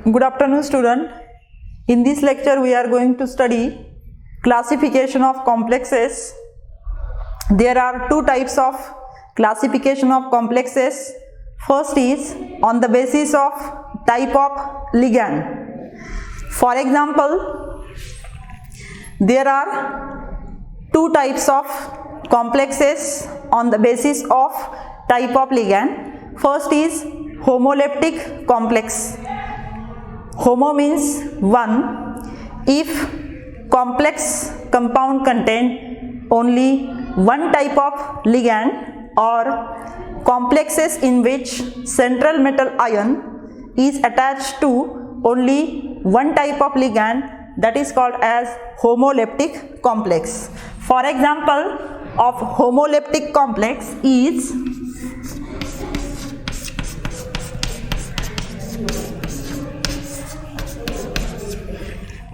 Good afternoon, student. In this lecture we are going to study classification of complexes. There are two types of classification of complexes. First is on the basis of type of ligand. For example, there are two types of complexes on the basis of type of ligand. First is homoleptic complex. Homo means one. If complex compound contain only one type of ligand, or complexes in which central metal ion is attached to only one type of ligand, that is called as homoleptic complex. For example of homoleptic complex is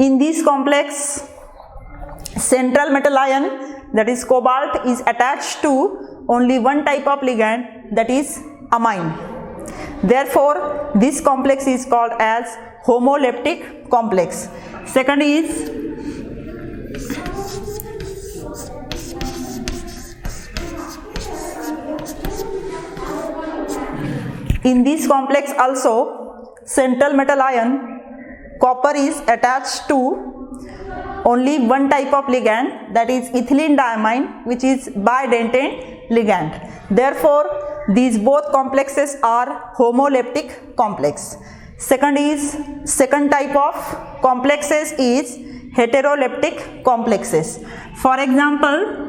in this complex central metal ion, that is cobalt, is attached to only one type of ligand, that is amine. Therefore this complex is called as homoleptic complex. Second is in this complex also central metal ion, copper is attached to only one type of ligand, that is ethylene diamine, which is bidentate ligand. Therefore these both complexes are homoleptic complex. Second type of complexes is heteroleptic complexes. For example,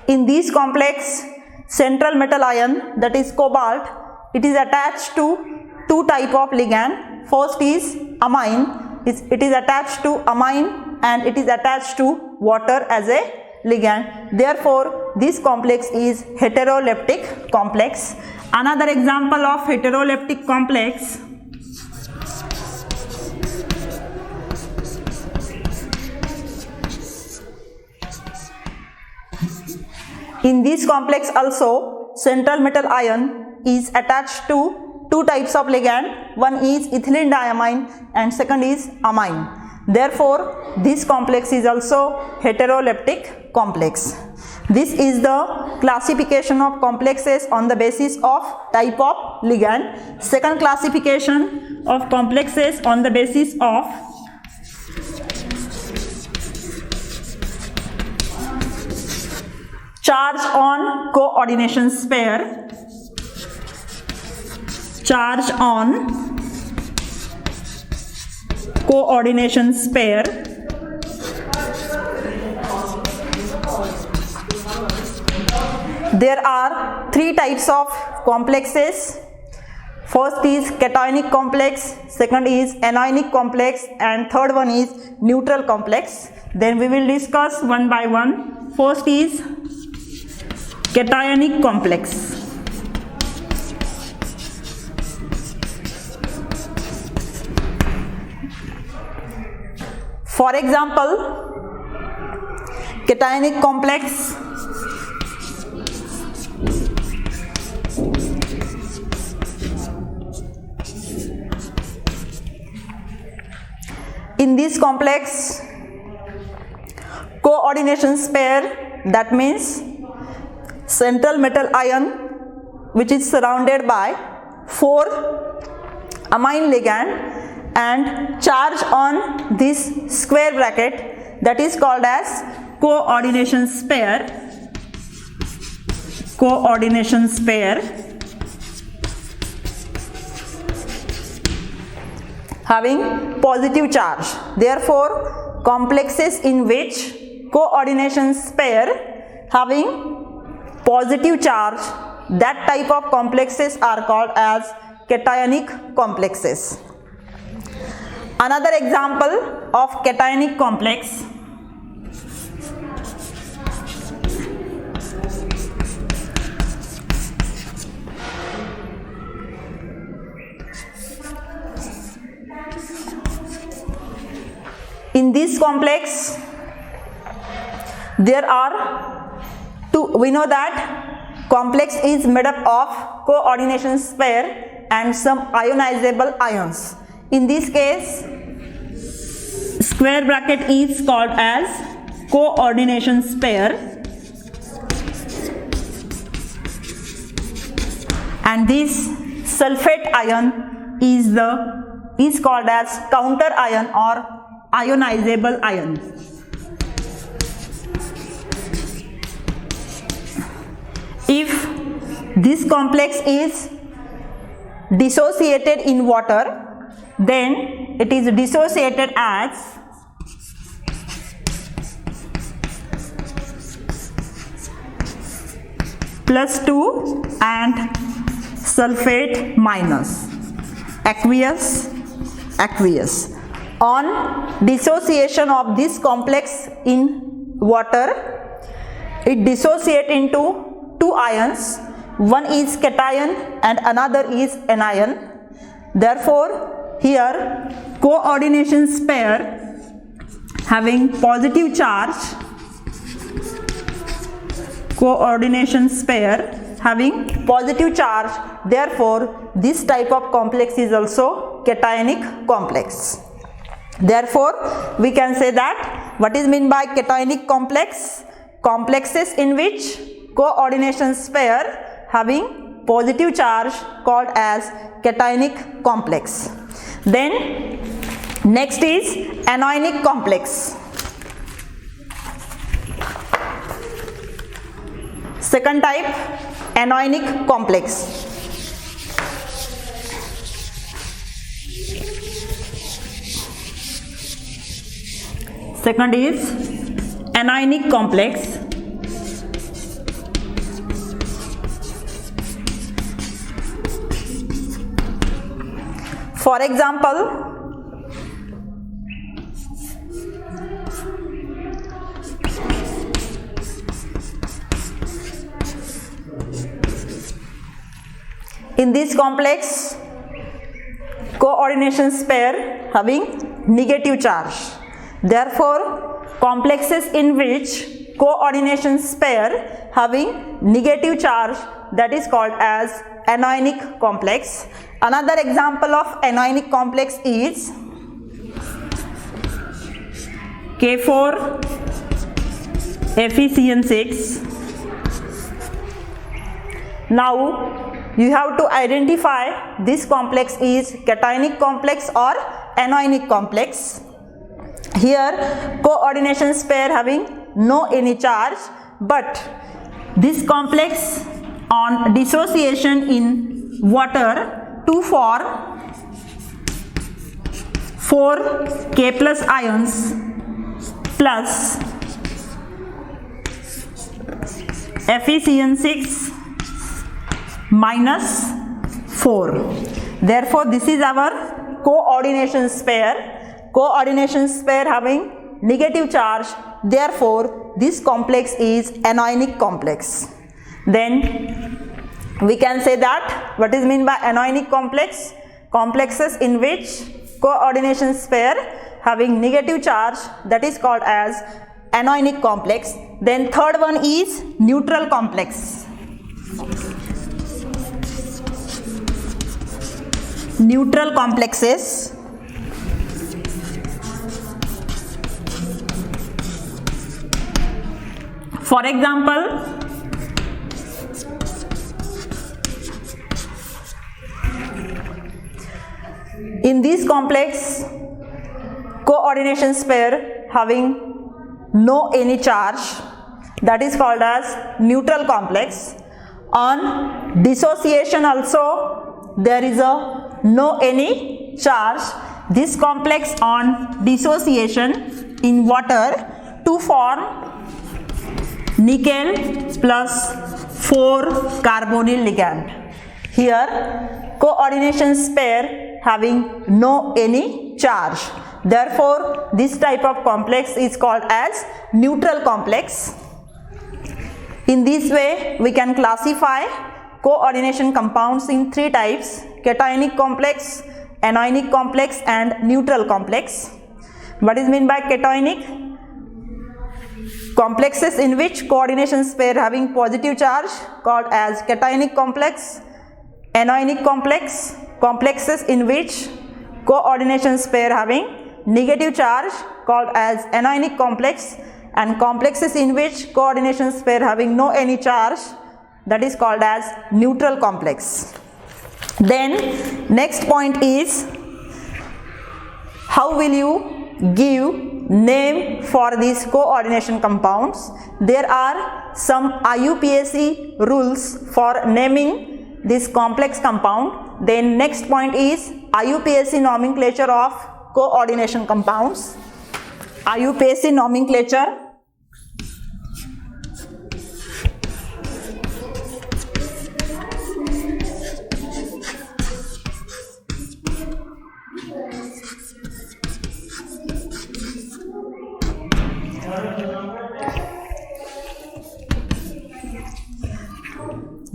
in this complex central metal ion, that is cobalt, it is attached to two type of ligand. First is amine. It is attached to amine and it is attached to water as a ligand. Therefore this complex is heteroleptic complex. Another example of heteroleptic complex in this complex also central metal ion is attached to two types of ligand. One is ethylene diamine and second is amine. Therefore this complex is also heteroleptic complex. This is the classification of complexes on the basis of type of ligand. Second classification of complexes on the basis of charge on coordination pair. Charge on coordination pair. There are three types of complexes. First is cationic complex, second is anionic complex, and third one is neutral complex. Then we will discuss one by one. First is cationic complex. For example, cationic complex in this complex coordination pair, that means central metal ion which is surrounded by four amine ligand and charge on this square bracket, that is called as coordination pair. Coordination pair having positive charge. Therefore complexes in which coordination pair having positive charge, that type of complexes are called as cationic complexes. Another example of cationic complex in this complex there are two. We know that complex is made up of coordination pair and some ionizable ions. In this case, square bracket is called as coordination pair, and this sulfate ion is called as counter ion or ionizable ion. If this complex is dissociated in water, then it is dissociated as +2 and sulfate minus, aqueous. On dissociation of this complex in water, it dissociates into two ions. One is cation and another is anion. Therefore, here coordination pair having positive charge, therefore this type of complex is also cationic complex. Therefore, we can say that what is meant by cationic complex? Complexes in which coordination pair having positive charge called as cationic complex. Then next is anionic complex. Second type, anionic complex. Second is anionic complex. For example, in this complex, coordination pair having negative charge. Therefore, complexes in which coordination pair having negative charge, that is called as anionic complex. Another example of anionic complex is K4 FeCN6. Now you have to identify this complex is cationic complex or anionic complex. Here coordination pair having no any charge, but this complex on dissociation in water to form 4 K plus ions plus FeCN6 minus 4. Therefore, this is our coordination pair. Coordination pair having negative charge. Therefore, this complex is anionic complex. Then we can say that what is meant by anionic complex? Complexes in which coordination pair having negative charge, that is called as anionic complex. Then third one is neutral complex. Neutral complexes. For example, in this complex, coordination pair having no any charge, that is called as neutral complex. On dissociation also there is a no any charge. This complex on dissociation in water to form nickel plus 4 carbonyl ligand. Here coordination pair having no any charge. Therefore, this type of complex is called as neutral complex. In this way, we can classify coordination compounds in 3 types: cationic complex, anionic complex and neutral complex. What is meant by cationic? Complexes in which coordination pair having positive charge called as cationic complex, anionic complex, complexes in which coordination pair having negative charge called as anionic complex, and complexes in which coordination pair having no any charge, that is called as neutral complex. Then next point is, how will you give name for these coordination compounds? There are some IUPAC rules for naming this complex compound. Then next point is IUPAC nomenclature of coordination compounds. IUPAC nomenclature.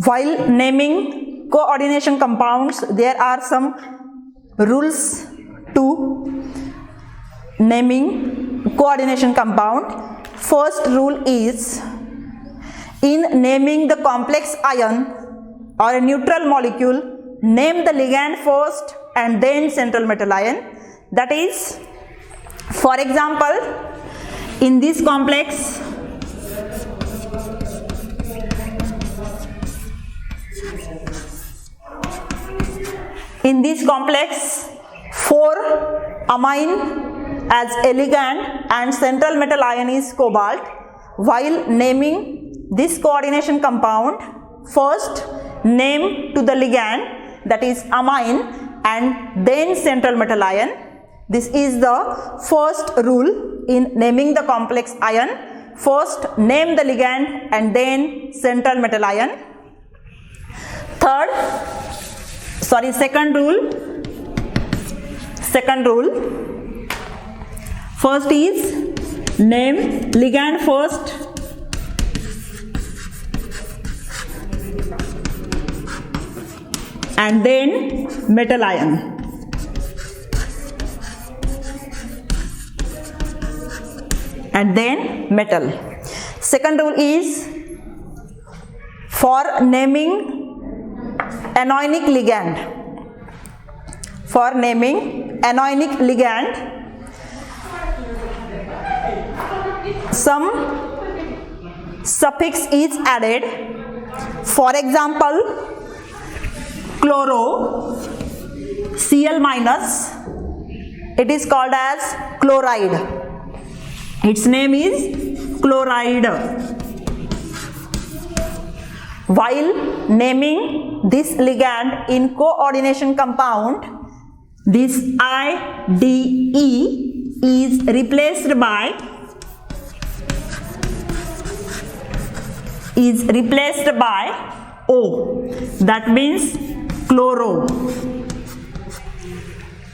While naming coordination compounds, there are some rules to naming coordination compound. First rule is, in naming the complex ion or a neutral molecule, name the ligand first and then central metal ion. That is, for example, in this complex, four amine as a ligand and central metal ion is cobalt. While naming this coordination compound, first name to the ligand, that is amine, and then central metal ion. This is the first rule in naming the complex ion. First name the ligand and then central metal ion. Second rule. First is name ligand first and then metal ion. And then metal. Second rule is, for naming anionic ligand, some suffix is added. For example, chloro, Cl minus, it is called as chloride. Its name is chloride. While naming this ligand in coordination compound, this IDE is replaced by O. That means chloro.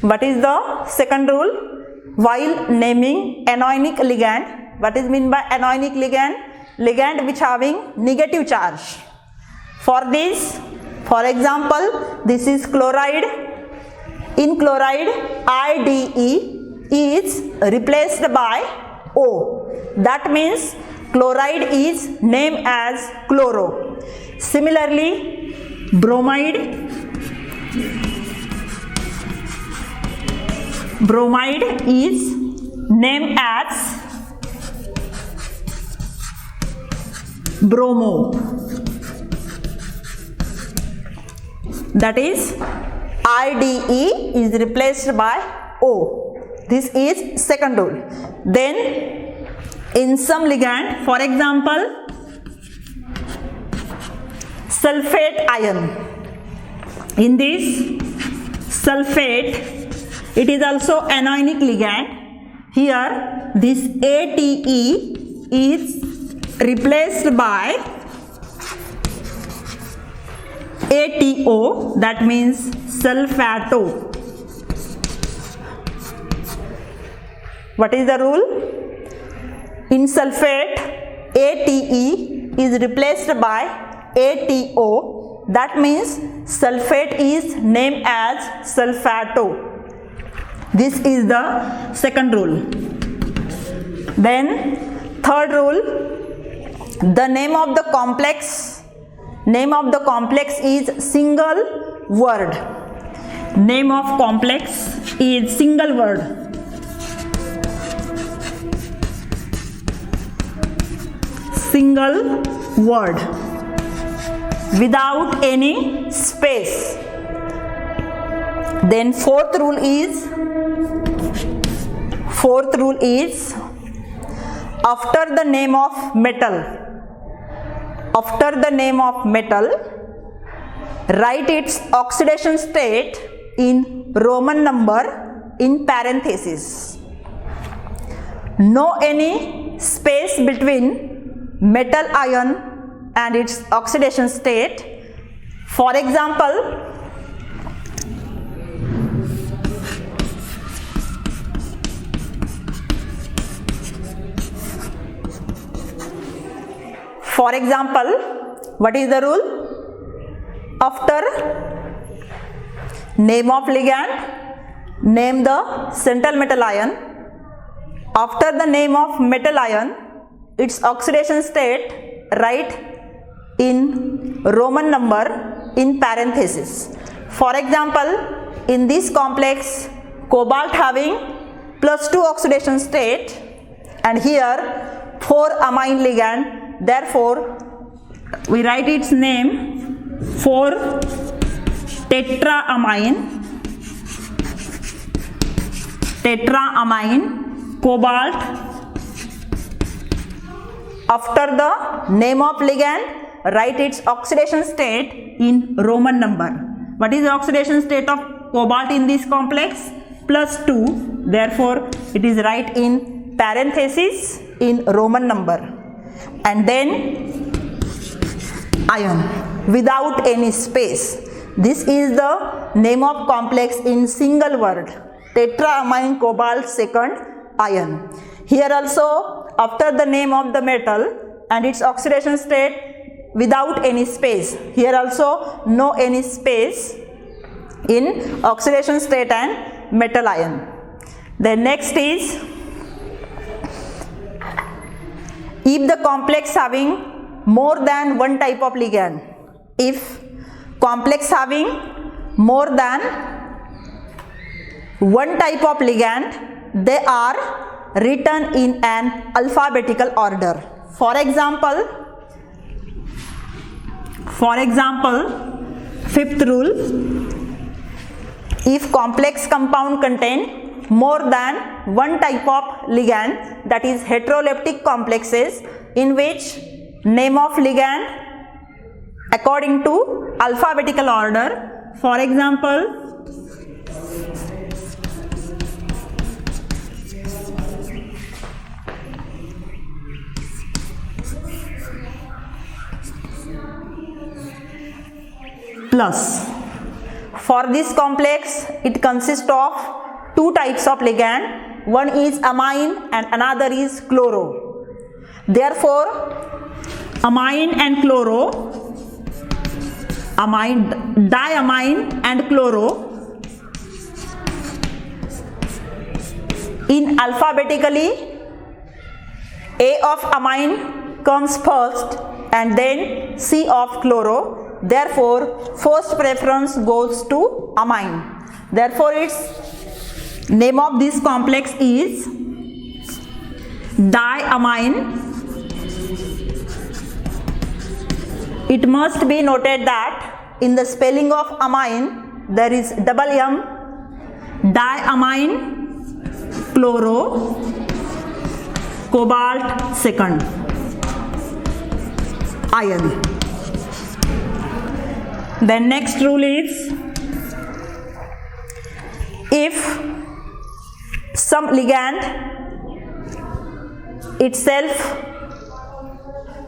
What is the second rule? While naming anionic ligand, what is meant by anionic ligand? Ligand which having negative charge. For this, for example, this is chloride. In chloride, IDE is replaced by O. That means chloride is named as chloro. Similarly, bromide is named as bromo. That is, IDE is replaced by O. This is second rule. Then in some ligand, for example, sulfate ion. In this sulfate, it is also anionic ligand. Here this ATE is replaced by ATO, that means sulfato. What is the rule? In sulfate, ATE is replaced by ATO. That means sulfate is named as sulfato. This is the second rule. Then Third rule, the name of the complex is single word. Name of complex is single word. Single word without any space. Then fourth rule is after the name of metal, write its oxidation state in Roman number in parentheses. No any space between metal ion and its oxidation state. For example, what is the rule? After name of ligand, name the central metal ion. After the name of metal ion, its oxidation state, write in Roman number in parentheses. For example, in this complex, cobalt having +2 oxidation state, and here 4 amine ligand. Therefore, we write its name 4 tetraamine cobalt. After the name of ligand, write its oxidation state in Roman number. What is the oxidation state of cobalt in this complex? +2. Therefore, it is write in parentheses in Roman number. And then ion without any space. This is the name of complex in single word, tetraamine cobalt second ion. Here also, after the name of the metal and its oxidation state without any space. Here also no any space in oxidation state and metal ion. Then next is, if the complex having more than one type of ligand, if complex having more than one type of ligand, they are written in an alphabetical order. For example, fifth rule, if complex compound contain more than one type of ligand, that is heteroleptic complexes, in which name of ligand according to alphabetical order. For example, plus. For this complex, it consists of two types of ligand. One is amine and another is chloro. Therefore, amine and chloro, diamine and chloro, in alphabetically, A of amine comes first and then C of chloro. Therefore, first preference goes to amine. Therefore, its name of this complex is diamine. It must be noted that in the spelling of amine, there is double M, diamine, chloro, cobalt second, ion. Then next rule is, if some ligand itself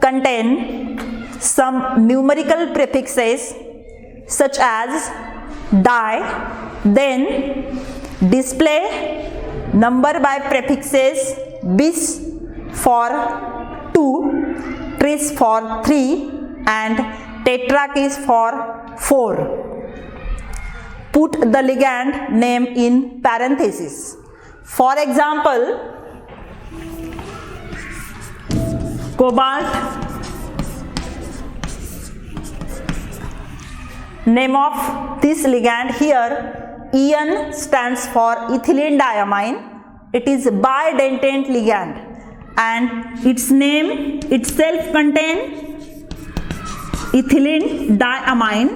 contain some numerical prefixes such as di, then display number by prefixes bis for 2, tris for 3 and tetrak is for 4. Put the ligand name in parentheses. For example, cobalt. Name of this ligand here, EN stands for ethylene diamine. It is bidentate ligand and its name itself contain ethylene diamine.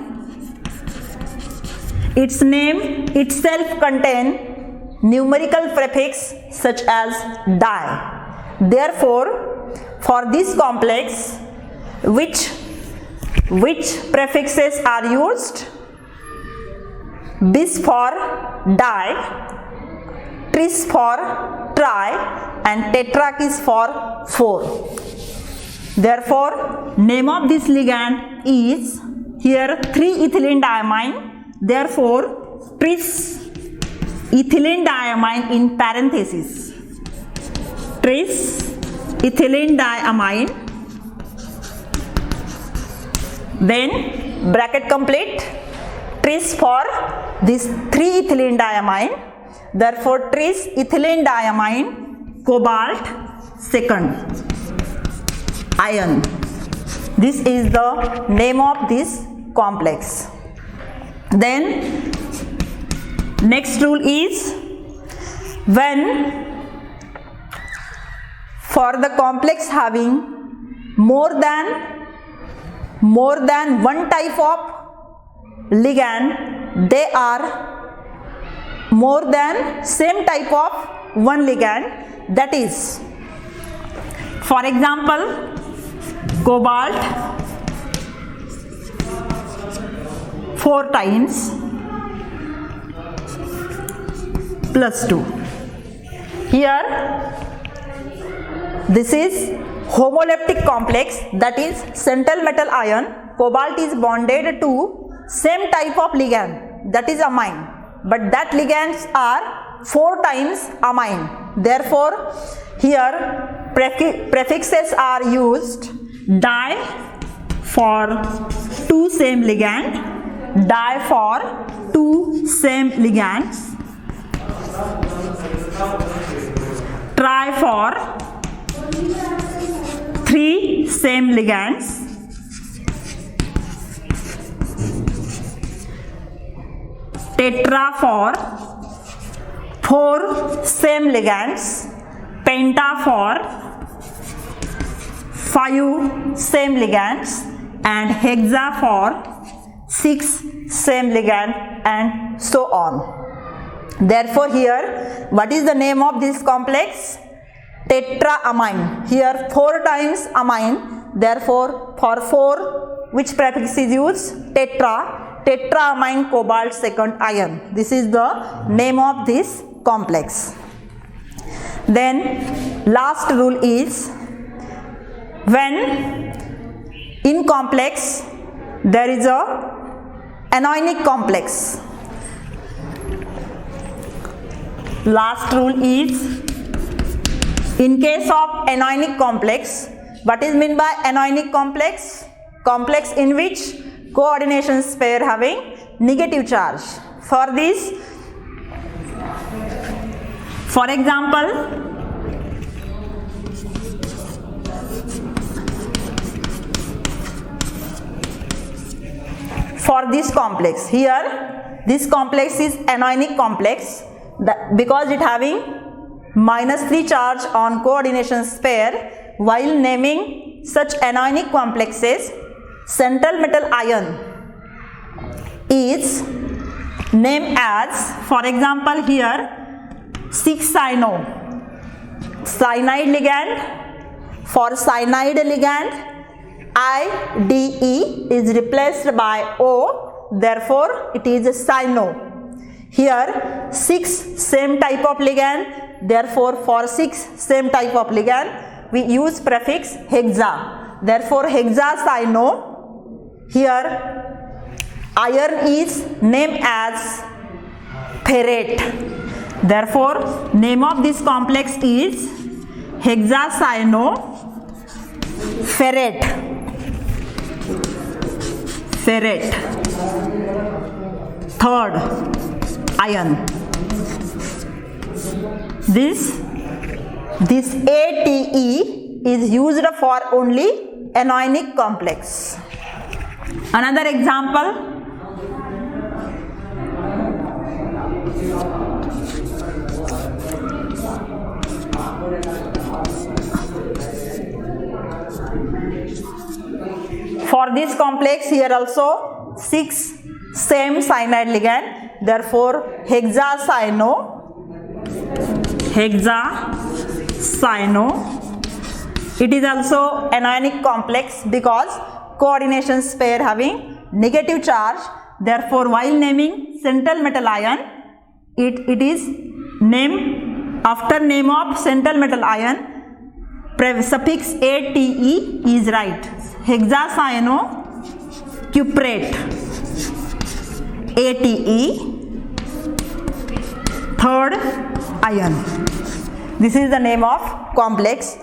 Its name itself contain numerical prefix such as di. Therefore, for this complex, which prefixes are used? Bis for di, tris for tri, and tetrak is for 4. Therefore, name of this ligand is here 3-ethylene diamine. Therefore, tris ethylene diamine in parenthesis. Tris ethylene diamine. Then bracket complete. Tris for this 3-ethylene diamine. Therefore, tris ethylene diamine cobalt second ion. This is the name of this complex. Then next rule is, when for the complex having more than one type of ligand, they are more than same type of one ligand. That is, for example, cobalt 4 times plus 2. Here this is homoleptic complex, that is central metal ion. Cobalt is bonded to same type of ligand, that is amine, but that ligands are 4 times amine. Therefore, here prefixes are used: di for 2 same ligand, di for 2 same ligands, tri for 3 same ligands, tetra for 4 same ligands, penta for 5 same ligands, and hexa for 6 same ligand, and so on. Therefore, here what is the name of this complex? Tetraamine. Here 4 times amine. Therefore, for 4, which prefix is used? Tetra. Tetraamine cobalt second ion. This is the name of this complex. Then last rule is, when in complex there is a anionic complex. Last rule is, in case of anionic complex, what is meant by anionic complex? Complex in which coordination pair having negative charge. For this, for example, for this complex, here this complex is anionic complex because it having -3 charge on coordination pair. While naming such anionic complexes, central metal ion is named as, for example, here 6-cyno, cyanide ligand. For cyanide ligand, IDE is replaced by O, therefore it is a cyno. Here 6 same type of ligand, therefore for 6 same type of ligand we use prefix hexa, therefore hexacyno. Here iron is named as ferrate, therefore name of this complex is hexacyno ferrate. Third ion. This ATE is used for only anionic complex. Another example, for this complex here also 6 same cyanide ligand, therefore hexacyano, it is also anionic complex because coordination pair having negative charge, therefore while naming central metal ion, it is named after name of central metal ion, suffix ate is right. Hexacyanocuprate, ate, third ion. This is the name of complex.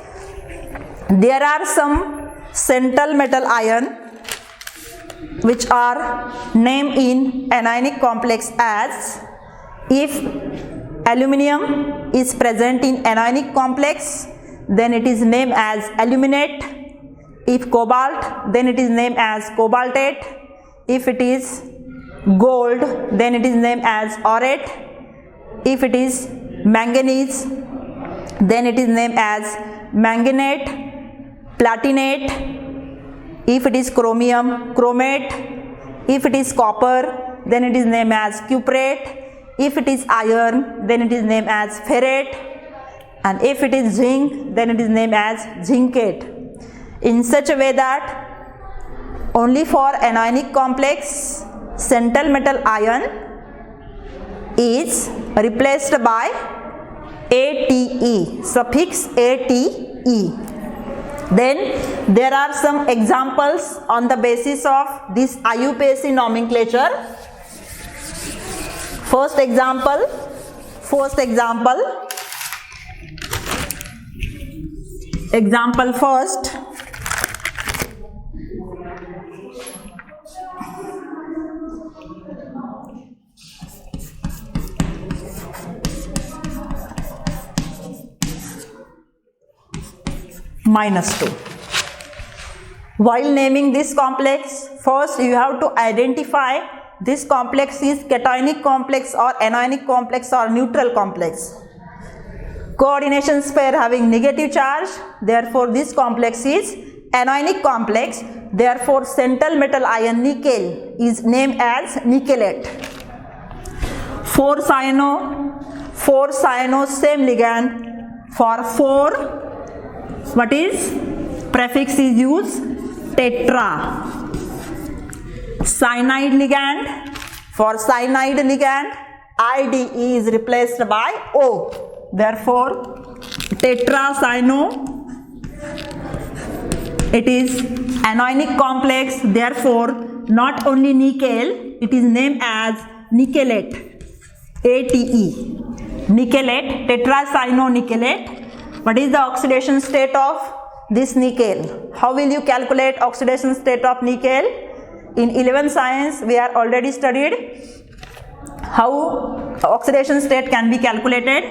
There are some central metal ion which are named in anionic complex as, if aluminum is present in anionic complex, then it is named as aluminate. If cobalt, then it is named as cobaltate. If it is gold, then it is named as aurate. If it is manganese, then it is named as manganate, platinate. If it is chromium, chromate. If it is copper, then it is named as cuprate. If it is iron, then it is named as ferrate. And if it is zinc, then it is named as zincate. In such a way that only for anionic complex, central metal ion is replaced by ATE, suffix ATE. Then there are some examples on the basis of this IUPAC nomenclature. First example, example first, -2. While naming this complex, first you have to identify this complex is cationic complex or anionic complex or neutral complex. Coordination pair having negative charge, therefore this complex is anionic complex, therefore central metal ion nickel is named as nickelate. 4-cyano same ligand, for 4 what is prefix is used tetra. Cyanide ligand, for cyanide ligand IDE is replaced by O, therefore tetracyano, it is anionic complex, therefore not only nickel, it is named as nickelate, ATE, nickelate, tetracyanonickelate. What is the oxidation state of this nickel? How will you calculate oxidation state of nickel? In 11th science we are already studied how oxidation state can be calculated.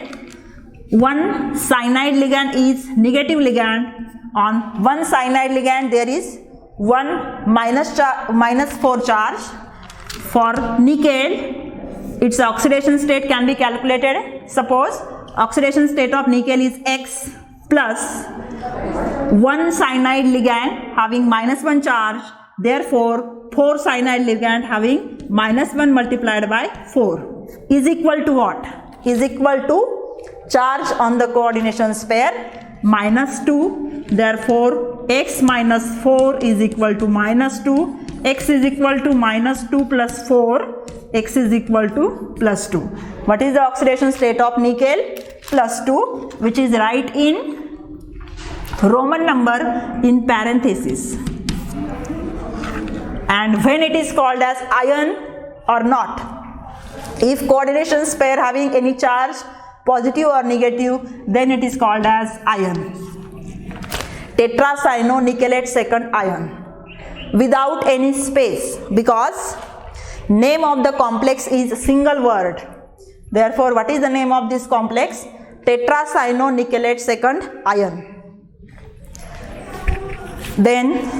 One cyanide ligand is negative ligand. On one cyanide ligand there is one -4 charge. For nickel, its oxidation state can be calculated. Suppose oxidation state of nickel is X plus one cyanide ligand having -1 charge, therefore 4 cyanide ligand having -1 multiplied by 4 is equal to what? Is equal to charge on the coordination pair -2, therefore x minus 4 is equal to -2, x is equal to -2 plus 4, x is equal to +2. What is the oxidation state of nickel? +2, which is right in Roman number in parenthesis. And when it is called as ion or not, if coordination pair having any charge positive or negative, then it is called as ion. Tetracyanonickelate second ion without any space, because name of the complex is single word. Therefore what is the name of this complex? Tetracyanonickelate second ion. Then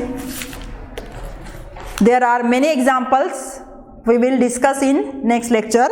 there are many examples we will discuss in next lecture.